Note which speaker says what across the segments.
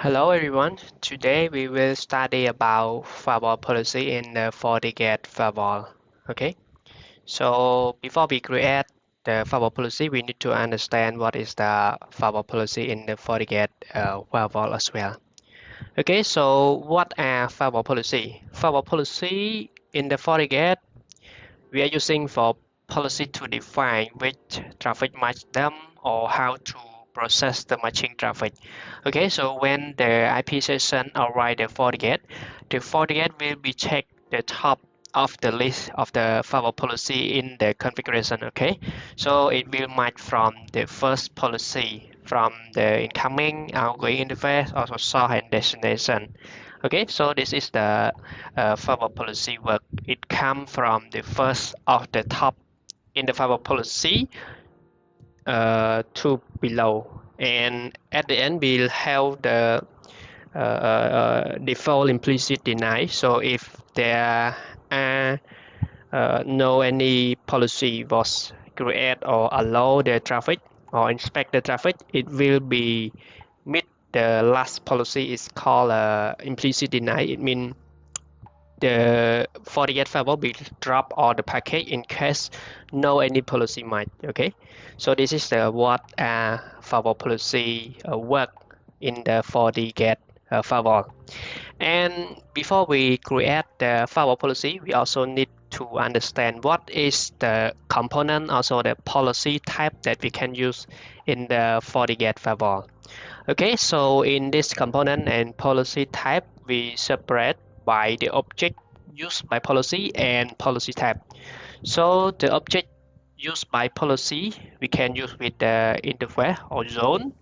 Speaker 1: Hello everyone. Today we will study about firewall policy in the FortiGate firewall. Okay. So before we create the firewall policy, we need to understand what is the firewall policy in the FortiGate firewall as well. Okay. So what are firewall policy? Firewall policy in the FortiGate we are using for policy to define which traffic match them or how to process the matching traffic. Okay, so when the IP session arrive the FortiGate will be checked the top of the list of the firewall policy in the configuration. Okay, so it will match from the first policy from the incoming, outgoing interface, also source and destination. Okay, so this is the firewall policy work. It comes from the first of the top in the firewall policy to below, and at the end we'll have the default implicit deny. So if there are no any policy was create or allow the traffic or inspect the traffic, it will be meet the last policy is called implicit deny. It means the FortiGate firewall will drop all the packet in case no any policy might. Okay, so this is the what firewall policy work in the FortiGate firewall. And before we create the firewall policy, we also need to understand what is the component, also the policy type that we can use in the FortiGate firewall. Okay, so in this component and policy type, we separate by the object used by policy and policy type. So the object used by policy we can use with the interface or zone.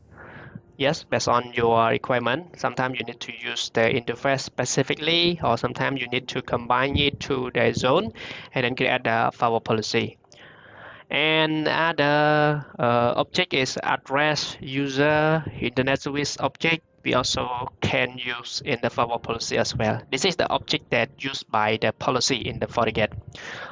Speaker 1: Yes, based on your requirement. Sometimes you need to use the interface specifically, or sometimes you need to combine it to the zone and then create the firewall policy. And other object is address, user, internet service object. We also can use in the firewall policy as well. This is the object that used by the policy in the FortiGate.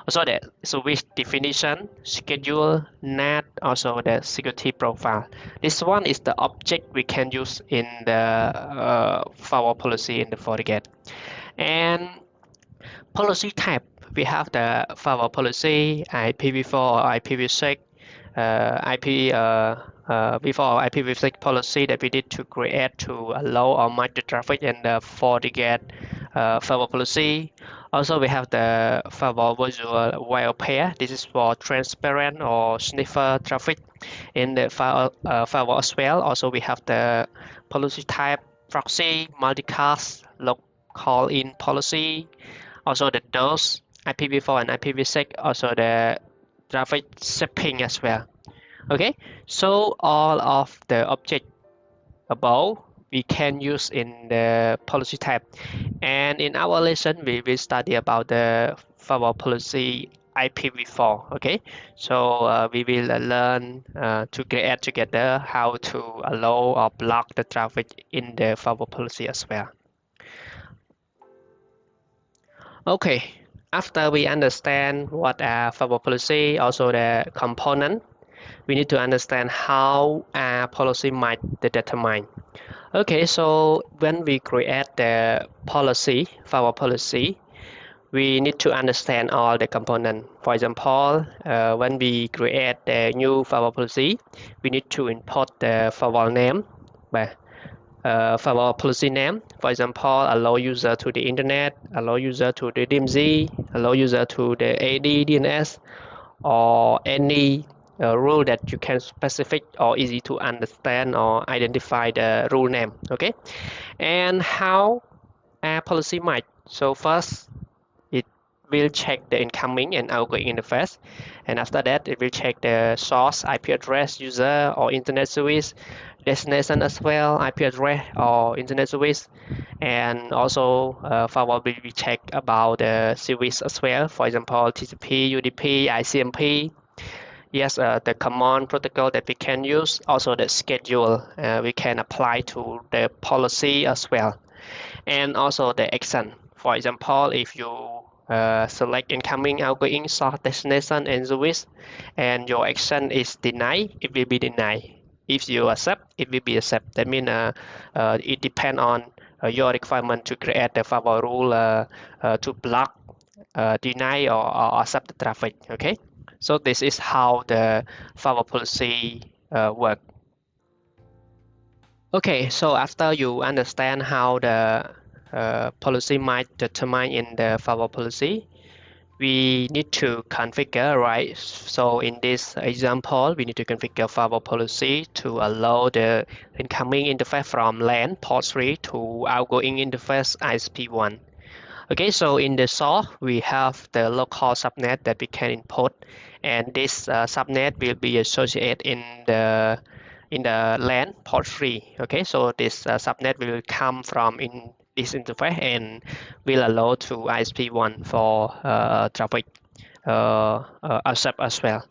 Speaker 1: Also the service definition, schedule, NAT, also the security profile. This one is the object we can use in the firewall policy in the FortiGate. And policy type, we have the firewall policy, IPv4 or IPv6, IPv4 or IPv6 policy that we need to create to allow or match the traffic in the FortiGate firewall policy. Also, we have the firewall visual wire pair. This is for transparent or sniffer traffic in the firewall as well. Also, we have the policy type, proxy, multicast, local in policy. Also, the DOS, IPv4 and IPv6, also the traffic shipping as well. Okay, so all of the object above we can use in the policy type. And in our lesson, we will study about the firewall policy IPv4. Okay, so we will learn to create together how to allow or block the traffic in the firewall policy as well. Okay, after we understand what are firewall policy, also the component, we need to understand how a policy might be determined. Okay, so when we create the policy, firewall policy, we need to understand all the components. For example, when we create the new firewall policy, we need to import the firewall name. Firewall policy name, for example, allow user to the internet, allow user to the DMZ, allow user to the AD DNS, or any rule that you can specific or easy to understand or identify the rule name. Okay, and how a policy might. So first, it will check the incoming and outgoing interface, and after that, it will check the source IP address, user or internet service, destination as well, IP address or internet service, and also firewall will be check about the service as well. For example, TCP, UDP, ICMP. Yes, the command protocol that we can use, also the schedule we can apply to the policy as well, and also the action. For example, if you select incoming, outgoing, source, destination, and service, and your action is denied, it will be denied. If you accept, it will be accept. That means it depends on your requirement to create the firewall rule to block, deny, or accept the traffic. Okay, so this is how the firewall policy work. Okay, so after you understand how the policy might determine in the firewall policy, we need to configure, right? So in this example, we need to configure firewall policy to allow the incoming interface from LAN port 3 to outgoing interface ISP1. Okay, so in the source, we have the local subnet that we can input, and this subnet will be associated in the LAN port 3. Okay, so this subnet will come from in this interface and will allow to ISP1 for traffic accept as well.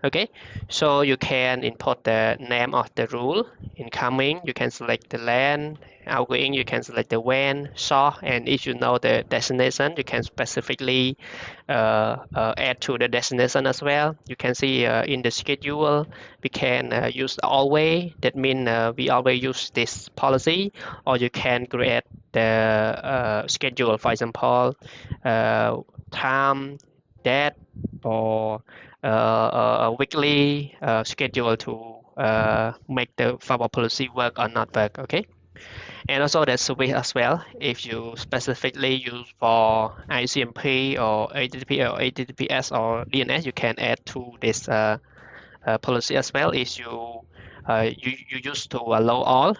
Speaker 1: Okay, so you can input the name of the rule. Incoming, you can select the LAN. Outgoing, you can select the WAN, source, and if you know the destination, you can specifically add to the destination as well. You can see in the schedule, we can use always. That means we always use this policy, or you can create the schedule, for example, time, date, or a weekly schedule to make the firewall policy work or not work. Okay, and also the switch as well. If you specifically use for ICMP or HTTP or HTTPS or DNS, you can add to this policy as well. If you use to allow all,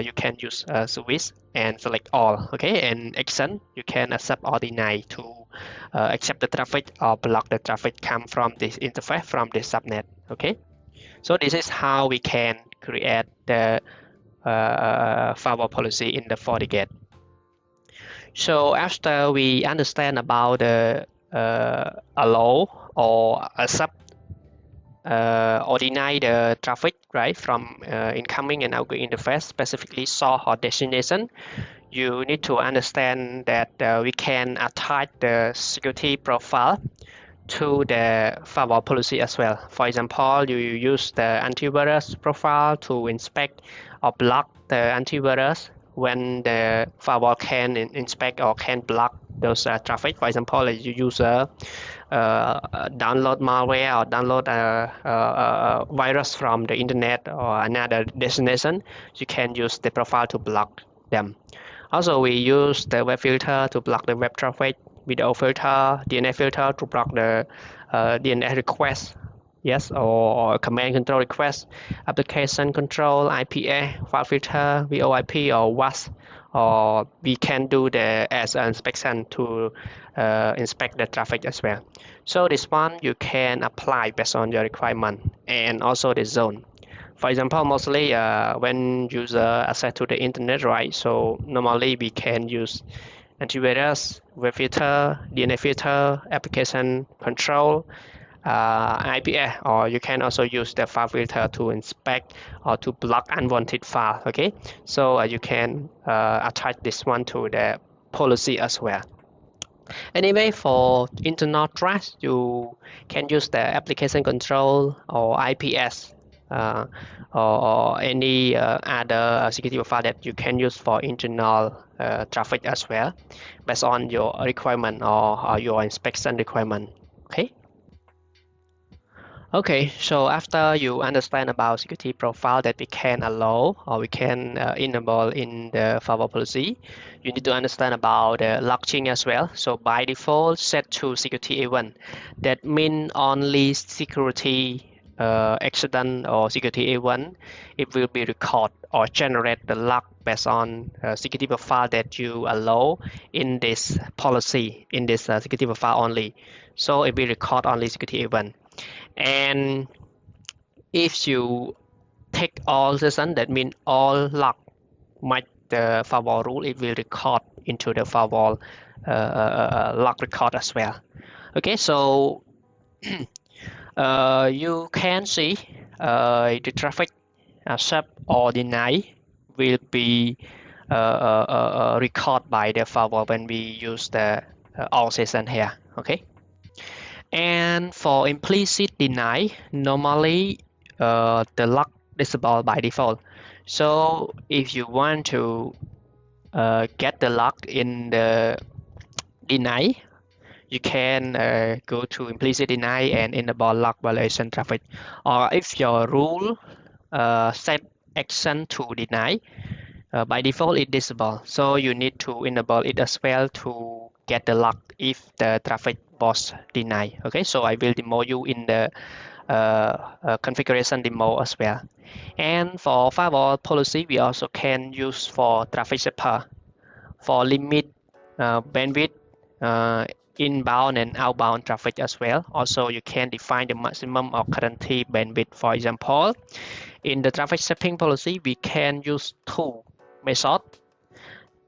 Speaker 1: you can use switch and select all. Okay, and action, you can accept or deny to accept the traffic or block the traffic come from this interface from this subnet. Okay, so this is how we can create the firewall policy in the FortiGate. So after we understand about the allow or accept or deny the traffic, right, from incoming and outgoing interface, specifically source or destination, you need to understand that we can attach the security profile to the firewall policy as well. For example, you use the antivirus profile to inspect or block the antivirus when the firewall can inspect or can block those traffic. For example, you use download malware or download a virus from the internet or another destination, you can use the profile to block them. Also, we use the web filter to block the web traffic, video filter, DNS filter to block the DNS request, yes, or command control request, application control, IPA, file filter, VoIP, or WAS, or we can do the as inspection to inspect the traffic as well. So this one you can apply based on your requirement and also the zone. For example, mostly when user access to the internet, right? So normally we can use antivirus, web filter, DNS filter, application control, IPA, or you can also use the file filter to inspect or to block unwanted file. Okay, so you can attach this one to the policy as well. Anyway, for internal trust, you can use the application control or IPS or any other security profile that you can use for internal traffic as well, based on your requirement or your inspection requirement. Okay. Okay, so after you understand about security profile that we can allow or we can enable in the firewall policy, you need to understand about the logging as well. So by default, set to security event. That means only security accident or security event, it will be record or generate the log based on security profile that you allow in this policy, in this security profile only. So it will record only security event. And if you take all session, that means all log match the firewall rule, it will record into the firewall log record as well. Okay, so you can see the traffic accept or deny will be recorded by the firewall when we use the all session here. Okay. And for implicit deny, normally the log disabled by default. So if you want to get the lock in the deny, you can go to implicit deny and enable lock violation traffic. Or if your rule set action to deny, by default it disable. So you need to enable it as well to get the lock if the traffic was denied. Okay, so I will demo you in the configuration demo as well. And for firewall policy, we also can use for traffic shaper for limit bandwidth inbound and outbound traffic as well. Also, you can define the maximum or guarantee bandwidth. For example, in the traffic shaping policy, we can use two methods.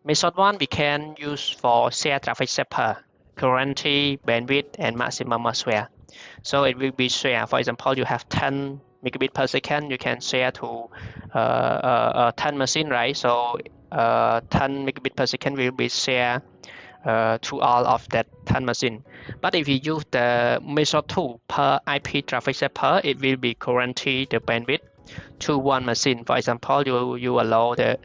Speaker 1: Method one we can use for share traffic shaper, guarantee bandwidth and maximum as well. So it will be share. For example, you have 10 megabit per second, you can share to 10 machine, right? So 10 megabit per second will be share to all of that 10 machine. But if you use the method 2 per IP traffic shaper, it will be guarantee the bandwidth to one machine. For example, you allow the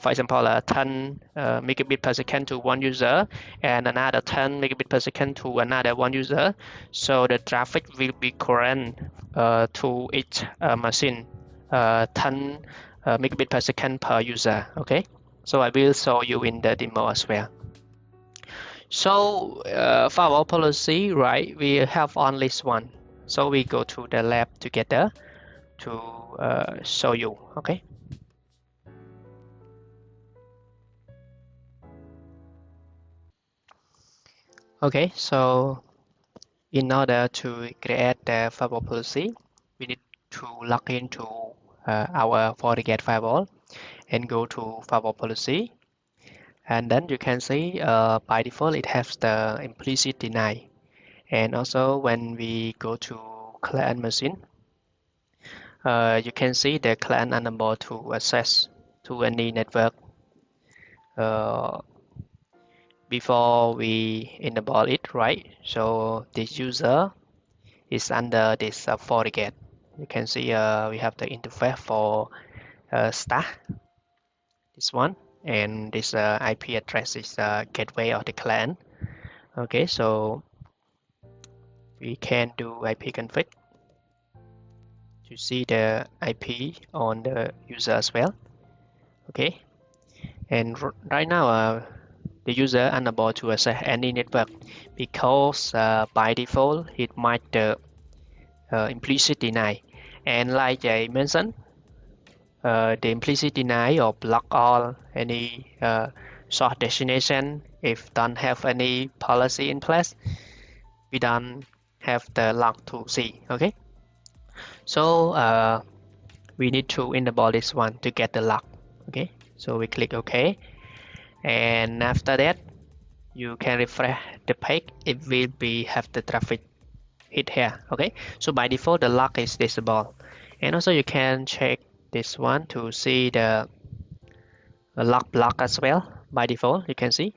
Speaker 1: for example, 10 megabit per second to one user and another 10 megabit per second to another one user. So the traffic will be current to each machine, 10 megabit per second per user. Okay, so I will show you in the demo as well. So firewall policy, right? We have only one. So we go to the lab together to show you. Okay. Okay, so in order to create the firewall policy, we need to log into our FortiGate firewall and go to firewall policy. And then you can see by default it has the implicit deny. And also when we go to client machine, you can see the client unable to access to any network before we enable it, right? So this user is under this FortiGate. You can see we have the interface for staff, this one, and this IP address is gateway of the client. Okay, so we can do IP config to see the IP on the user as well. Okay, and right now the user unable to access any network because by default it might implicit deny. And like I mentioned, the implicit deny or block all any source destination if don't have any policy in place. We don't have the lock to see. Okay, so we need to enable this one to get the lock. Okay, so we click OK, and after that you can refresh the page. It will be have the traffic hit here. Okay, so by default the lock is disabled, and also you can check this one to see the lock block as well. By default you can see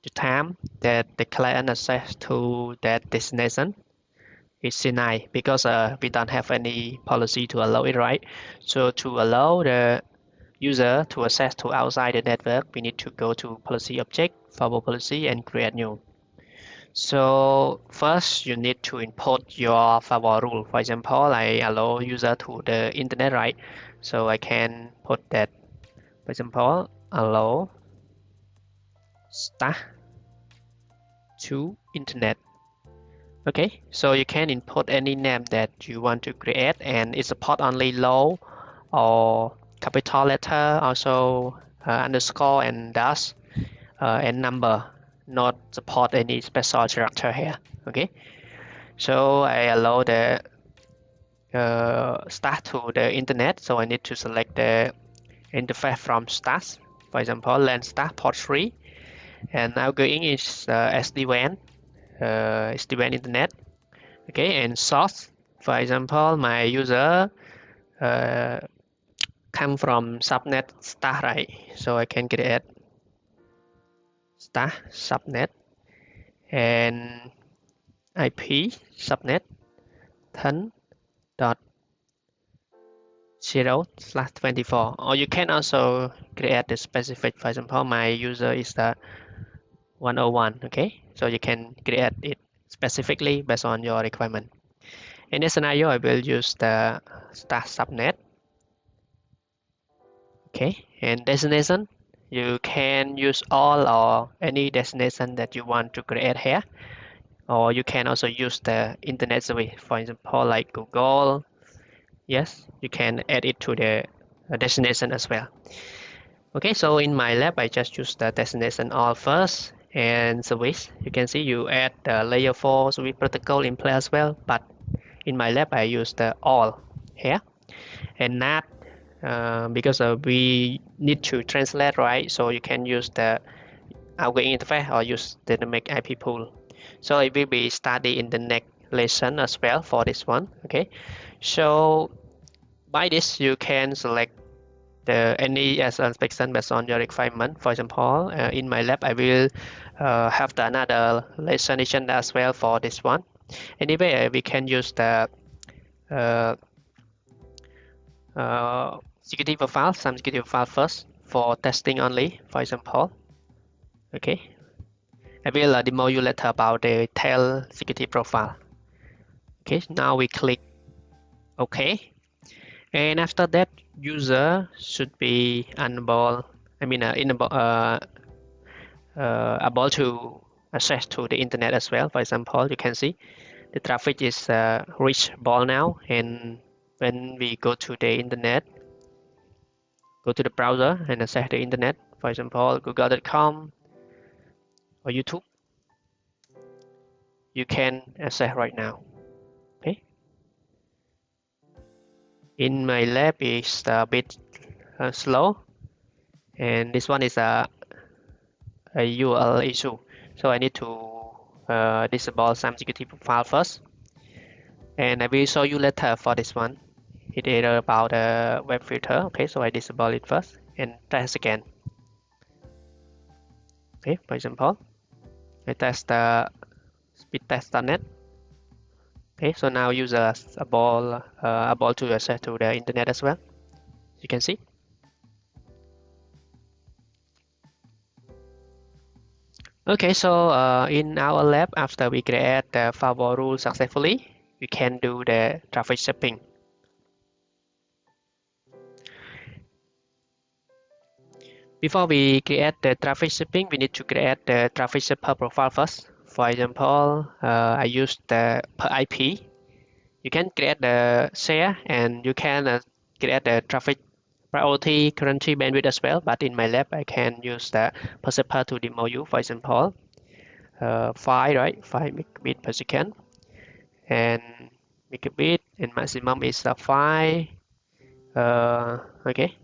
Speaker 1: the time that the client access to that destination is denied because we don't have any policy to allow it, right? So to allow the user to access to outside the network, we need to go to policy object, firewall policy, and create new. So first you need to import your firewall rule. For example, I allow user to the internet, right? So I can put that, for example, allow staff to internet. Okay, so you can input any name that you want to create, and it support only low or capital letter, also underscore and dash and number, not support any special character here. Okay, so I allow the start to the internet, so I need to select the interface from start. For example, LAN start port 3, and outgoing is SD-WAN. SD-WAN internet. Okay, and source, for example, my user come from subnet star, right? So I can create star subnet and IP subnet 10 0/24, or you can also create the specific. For example, my user is the 101. Okay, so you can create it specifically based on your requirement. In this scenario, I will use the start subnet. Okay, and destination, you can use all or any destination that you want to create here, or you can also use the internet service, for example, like Google. Yes, you can add it to the destination as well. Okay, so in my lab, I just use the destination all first and service. You can see you add the layer 4 service protocol in play as well, but in my lab, I use the all here and not because we need to translate, right? So you can use the outgoing interface or use the dynamic IP pool. So it will be studied in the next lesson as well for this one. Okay, so by this you can select the NES inspection based on your requirement. For example, in my lab I will have the another lesson agenda as well for this one. Anyway, we can use the uh, security profile, some security profile first for testing only, for example. Okay, I will demo you later about the tail security profile. Okay, now we click OK, and after that, user should be enable. I mean, able to access to the internet as well. For example, you can see the traffic is reachable now, and when we go to the internet, go to the browser and access the internet, for example, google.com or YouTube, you can access right now. Okay. In my lab is a bit slow, and this one is a URL issue, so I need to disable some security profile first, and I will show you later for this one. It is about a web filter. Okay, so I disable it first and test again. Okay, for example, I test the speedtest.net. Okay, so now users able to access to the internet as well. You can see. Okay, so in our lab, after we create the firewall rule successfully, we can do the traffic shaping. Before we create the traffic shaping, we need to create the traffic shaper profile first. For example, I use the per IP. You can create the share and you can create the traffic priority, currency, bandwidth as well. But in my lab, I can use the per shaper to demo you. For example, 5, right? 5 megabit per second, and megabit and maximum is 5. Okay,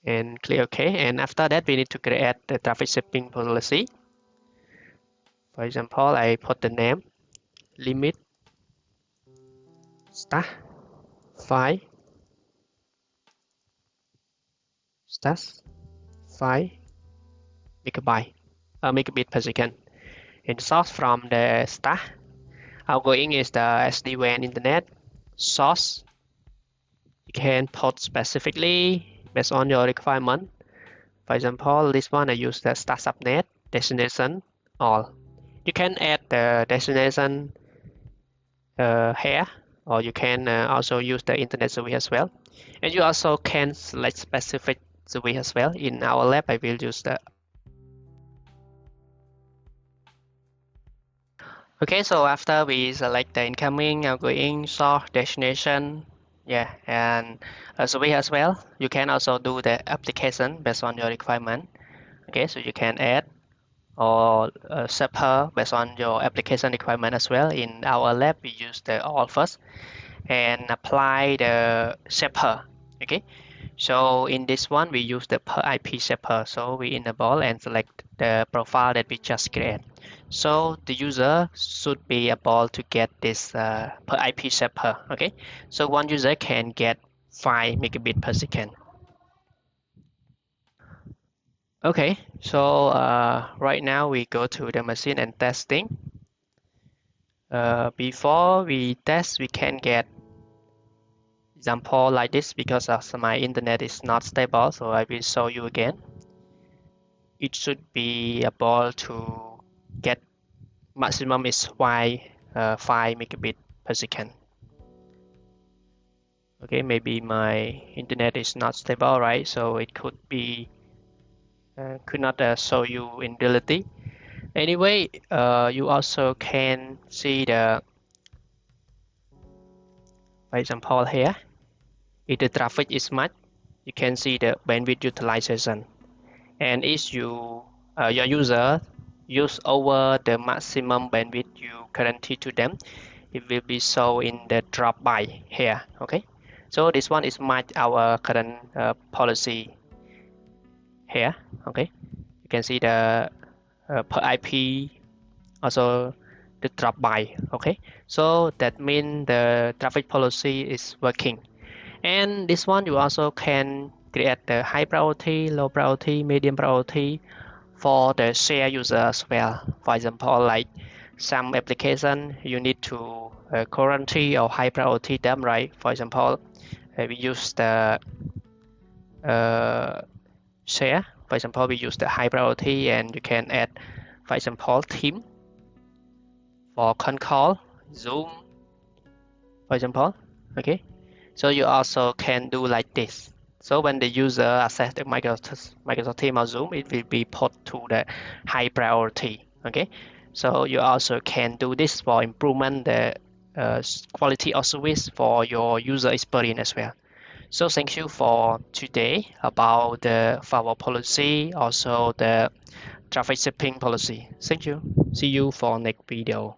Speaker 1: and click OK. And after that, we need to create the traffic shaping policy. For example, I put the name limit start 5 start 5 megabit per second, and source from the start. Outgoing is the SD-WAN internet. Source you can put specifically based on your requirement. For example, this one I use the start subnet. Destination all. You can add the destination here, or you can also use the internet service as well. And you also can select specific service as well. In our lab, I will use the. Okay, so after we select the incoming, outgoing, source, destination, yeah, and service as well, you can also do the application based on your requirement. Okay, so you can add or shaper based on your application requirement as well. In our lab, we use the all first and apply the shaper. Okay, so in this one, we use the per IP shaper. So we enable and select the profile that we just create. So the user should be able to get this per IP shaper. Okay, so one user can get 5 megabit per second. Okay, so right now we go to the machine and testing. Before we test, we can get example like this because my internet is not stable, so I will show you again. It should be able to get maximum is 5 megabit per second. Okay, maybe my internet is not stable, right? So it could be could not show you in reality. Anyway, you also can see the, for example here, if the traffic is much, you can see the bandwidth utilization. And if your user use over the maximum bandwidth you guarantee to them, it will be shown in the drop by here. Okay, so this one is match our current policy here. Okay, you can see the per IP also the drop by. Okay, so that means the traffic policy is working. And this one you also can create the high priority, low priority, medium priority for the share user as well. For example, like some application you need to guarantee or high priority them, right? For example, we use the share. For example, we use the high priority, and you can add, for example, team for con call, Zoom, for example. Okay, so you also can do like this. So when the user access the Microsoft Teams or Zoom, it will be put to the high priority. Okay, so you also can do this for improvement the quality of service for your user experience as well. So thank you for today about the firewall policy, also the traffic shipping policy. Thank you. See you for next video.